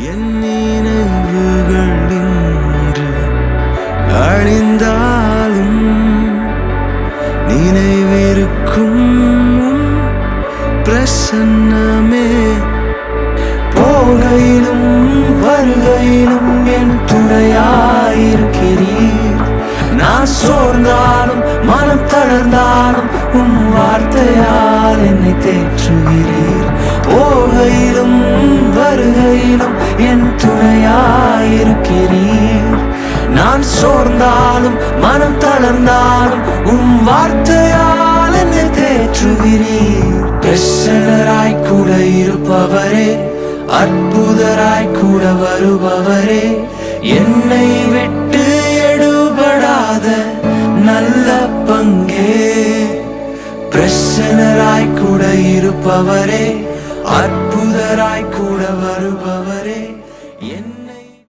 என் நினைவுகள் இன்று அழிந்தாலும் நினைவிருக்கும் பிரசன்னமே. போகையிலும் வருகையிலும் என் துணையாயிருக்கிறீர். நான் சோர்ந்தாலும் மனம் தளர்ந்தாலும் வார்த்தையால் என்னை தேற்றுகிறீர். போகையிலும் வருகையிலும் என் துணையாயிருக்கிறீர். நான் சோர்ந்தாலும் மனம் தளர்ந்தாலும் வார்த்தையால் என்னை தேற்றுகிறீர். பிரசன்னராய் கூட இருப்பவரே, அற்புதராய் கூட வருபவரே, என்னை விட்டு எடுபடாத நல்ல பங்கே. பிரசன்னராய் கூட இருப்பவரே, அற்புதராய் கூட வருபவரே.